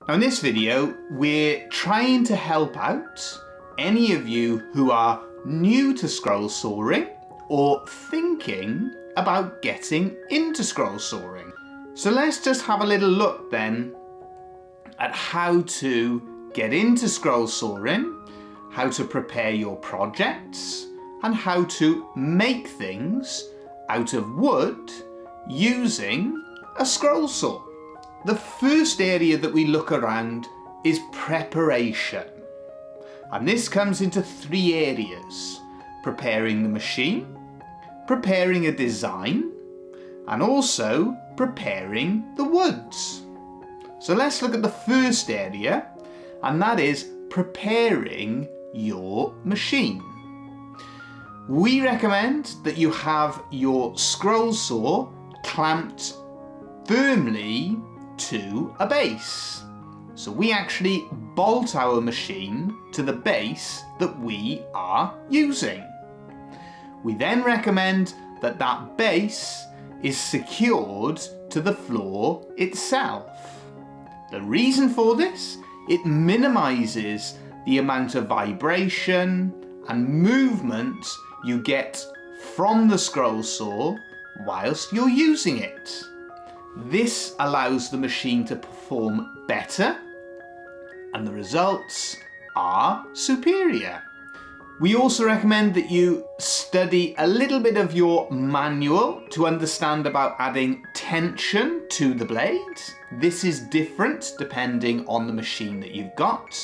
Now in this video, we're trying to help out any of you who are new to scroll sawing or thinking about getting into scroll sawing. So let's just have a little look then at how to get into scroll sawing, how to prepare your projects, and how to make things out of wood using a scroll saw. The first area that we look around is preparation. And this comes into three areas: preparing the machine, preparing a design, and also preparing the woods. So let's look at the first area, and that is preparing your machine. We recommend that you have your scroll saw clamped firmly to a base. So we actually bolt our machine to the base that we are using. We then recommend that that base is secured to the floor itself. The reason for this, it minimises the amount of vibration and movement you get from the scroll saw whilst you're using it. This allows the machine to perform better, and the results are superior. We also recommend that you study a little bit of your manual to understand about adding tension to the blade. This is different depending on the machine that you've got,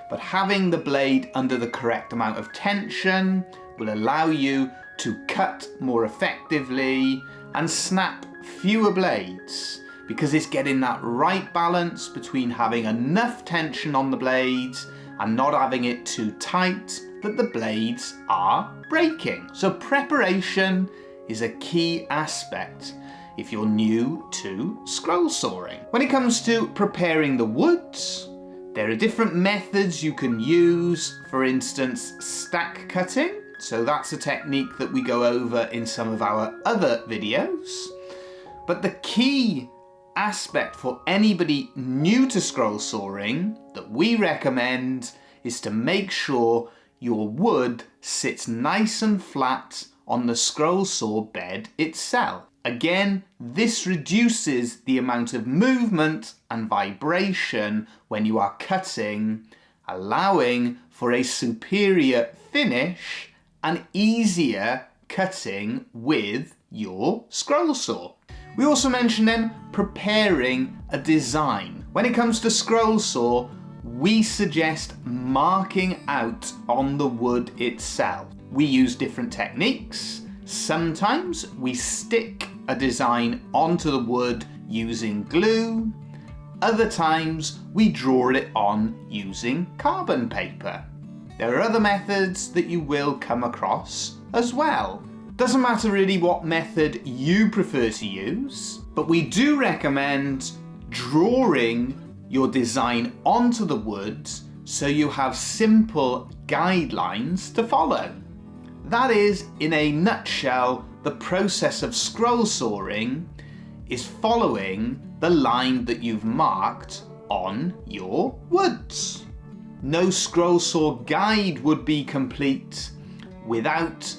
but having the blade under the correct amount of tension will allow you to cut more effectively and snap fewer blades, because it's getting that right balance between having enough tension on the blades and not having it too tight that the blades are breaking. So preparation is a key aspect if you're new to scroll sawing. When it comes to preparing the woods, there are different methods you can use. For instance, stack cutting. So that's a technique that we go over in some of our other videos. But the key aspect for anybody new to scroll sawing that we recommend is to make sure your wood sits nice and flat on the scroll saw bed itself. Again, this reduces the amount of movement and vibration when you are cutting, allowing for a superior finish and easier cutting with your scroll saw. We also mentioned then preparing a design. When it comes to scroll saw, we suggest marking out on the wood itself. We use different techniques. Sometimes we stick a design onto the wood using glue. Other times we draw it on using carbon paper. There are other methods that you will come across as well. Doesn't matter really what method you prefer to use, but we do recommend drawing your design onto the wood so you have simple guidelines to follow. That is, in a nutshell, the process of scroll sawing is following the line that you've marked on your woods. No scroll saw guide would be complete without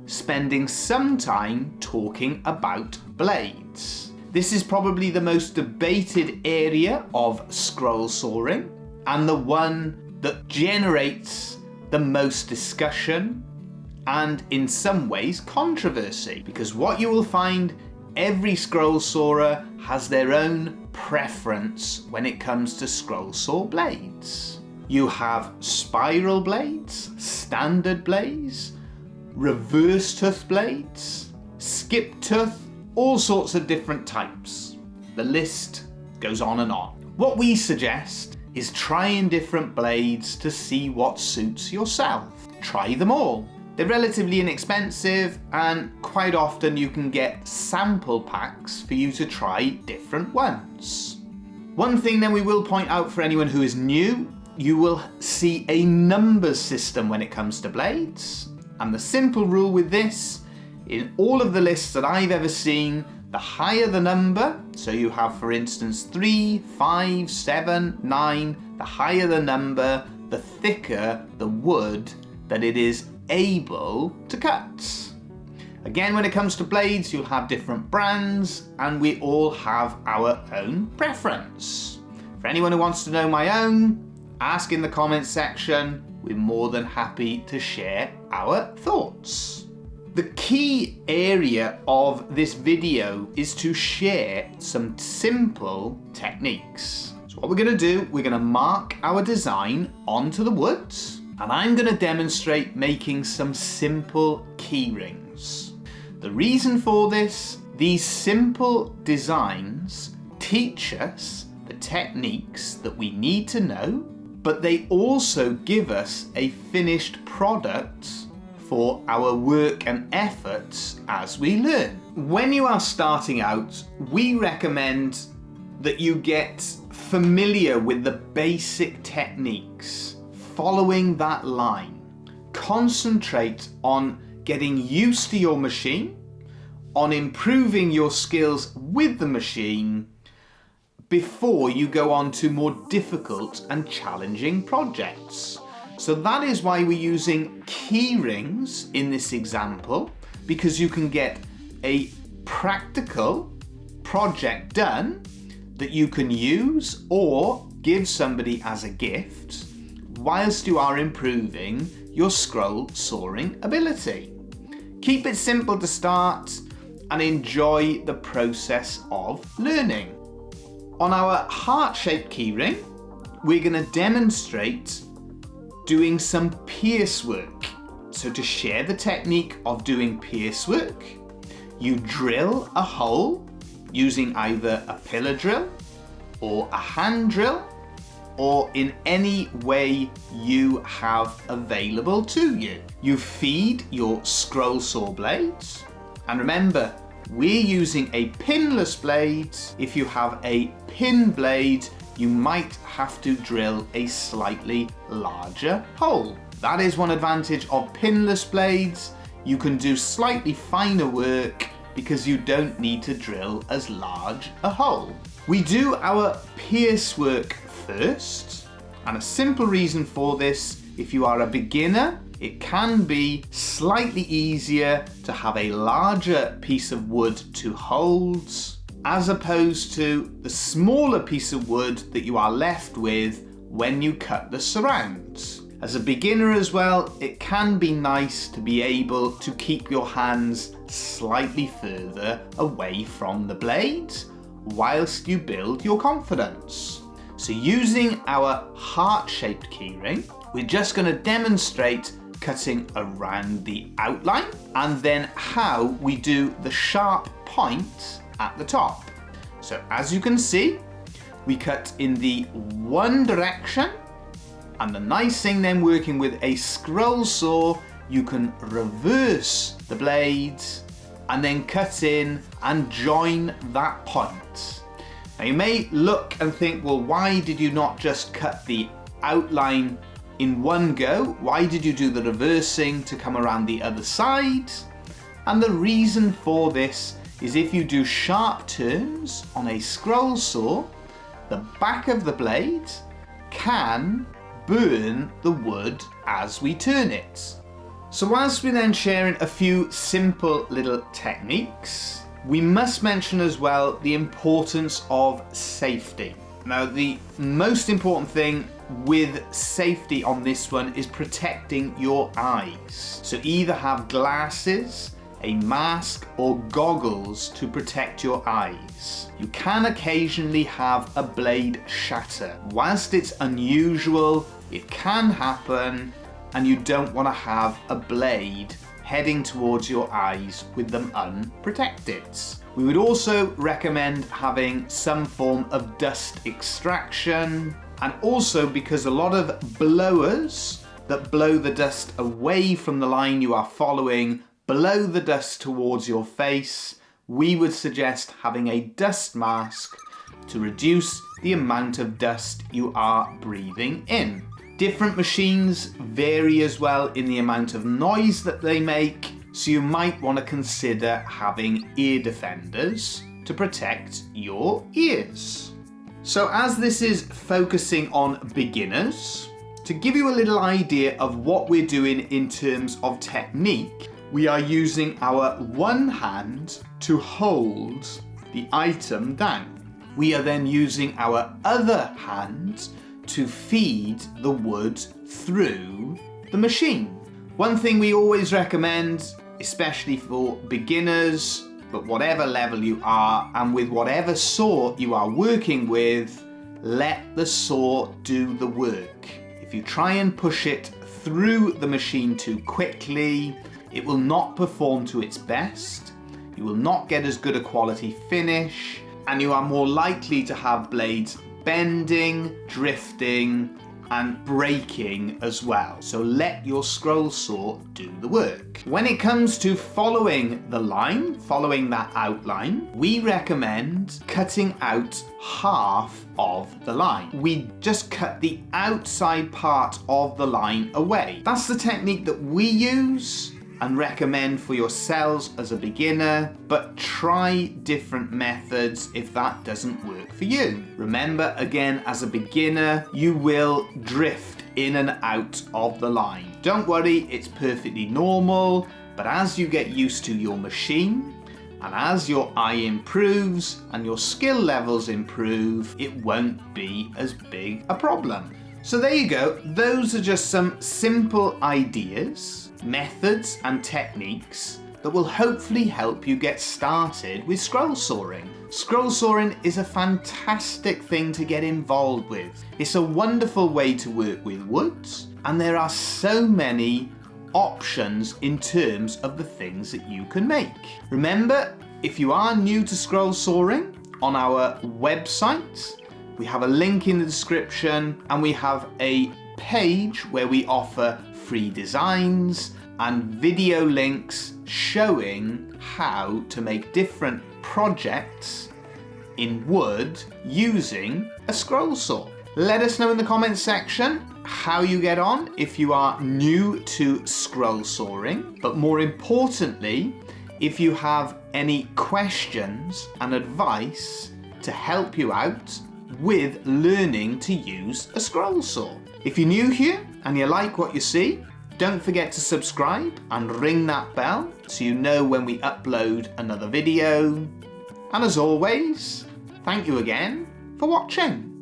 spending some time talking about blades. This is probably the most debated area of scroll sawing and the one that generates the most discussion and in some ways controversy, because what you will find, every scroll sawer has their own preference when it comes to scroll saw blades. You have spiral blades, standard blades, reverse tooth blades, skip tooth, all sorts of different types. The list goes on and on. What we suggest is trying different blades to see what suits yourself. Try them all. They're relatively inexpensive, and quite often you can get sample packs for you to try different ones. One thing then we will point out for anyone who is new, you will see a numbers system when it comes to blades. And the simple rule with this, in all of the lists that I've ever seen The higher the number, so you have for instance 3, 5, 7, 9, the higher the number, the thicker the wood that it is able to cut. Again, when it comes to blades, you'll have different brands and we all have our own preference. For anyone who wants to know my own, ask in the comments section. We're more than happy to share our thoughts. The key area of this video is to share some simple techniques. So what we're going to do, we're going to mark our design onto the wood, and I'm going to demonstrate making some simple key rings. The reason for this, these simple designs teach us the techniques that we need to know, but they also give us a finished product for our work and efforts as we learn. When you are starting out, we recommend that you get familiar with the basic techniques, following that line. Concentrate on getting used to your machine, on improving your skills with the machine before you go on to more difficult and challenging projects. So that is why we're using key rings in this example, because you can get a practical project done that you can use or give somebody as a gift whilst you are improving your scroll sawing ability. Keep it simple to start and enjoy the process of learning. On our heart-shaped keyring, we're going to demonstrate doing some pierce work. So to share the technique of doing pierce work, you drill a hole using either a pillar drill or a hand drill, or in any way you have available to you. You feed your scroll saw blades, and remember, we're using a pinless blade. If you have a pin blade, you might have to drill a slightly larger hole. That is one advantage of pinless blades. You can do slightly finer work because you don't need to drill as large a hole. We do our pierce work first, and a simple reason for this, if you are a beginner, it can be slightly easier to have a larger piece of wood to hold as opposed to the smaller piece of wood that you are left with when you cut the surrounds. As a beginner as well, it can be nice to be able to keep your hands slightly further away from the blade whilst you build your confidence. So using our heart-shaped keyring, we're just going to demonstrate cutting around the outline and then how we do the sharp point at the top. So as you can see, we cut in the one direction, and the nice thing then working with a scroll saw, you can reverse the blades and then cut in and join that point. Now you may look and think, well, why did you not just cut the outline in one go? Why did you do the reversing to come around the other side? And the reason for this is if you do sharp turns on a scroll saw, the back of the blade can burn the wood as we turn it. So whilst we're then sharing a few simple little techniques, we must mention as well the importance of safety. Now, the most important thing with safety on this one is protecting your eyes. So either have glasses, a mask, or goggles to protect your eyes. You can occasionally have a blade shatter. Whilst it's unusual, it can happen, and you don't want to have a blade heading towards your eyes with them unprotected. We would also recommend having some form of dust extraction, and also because a lot of blowers that blow the dust away from the line you are following blow the dust towards your face, we would suggest having a dust mask to reduce the amount of dust you are breathing in. Different machines vary as well in the amount of noise that they make, so you might want to consider having ear defenders to protect your ears. So as this is focusing on beginners, to give you a little idea of what we're doing in terms of technique, we are using our one hand to hold the item down. We are then using our other hand to feed the wood through the machine. One thing we always recommend, especially for beginners, but whatever level you are and with whatever saw you are working with, let the saw do the work. If you try and push it through the machine too quickly, it will not perform to its best, you will not get as good a quality finish, and you are more likely to have blades bending, drifting, and breaking as well. So let your scroll saw do the work. When it comes to following the line, following that outline, we recommend cutting out half of the line. We just cut the outside part of the line away. That's the technique that we use and recommend for yourselves as a beginner, but try different methods if that doesn't work for you. Remember, again, as a beginner, you will drift in and out of the line. Don't worry, it's perfectly normal, but as you get used to your machine, and as your eye improves and your skill levels improve, it won't be as big a problem. So there you go, those are just some simple ideas, methods and techniques that will hopefully help you get started with scroll sawing. Scroll sawing is a fantastic thing to get involved with. It's a wonderful way to work with woods, and there are so many options in terms of the things that you can make. Remember, if you are new to scroll sawing, on our website, we have a link in the description and we have a page where we offer free designs and video links showing how to make different projects in wood using a scroll saw. Let us know in the comments section how you get on if you are new to scroll sawing, but more importantly, if you have any questions and advice to help you out with learning to use a scroll saw. If you're new here and you like what you see, don't forget to subscribe and ring that bell so you know when we upload another video. And as always, thank you again for watching.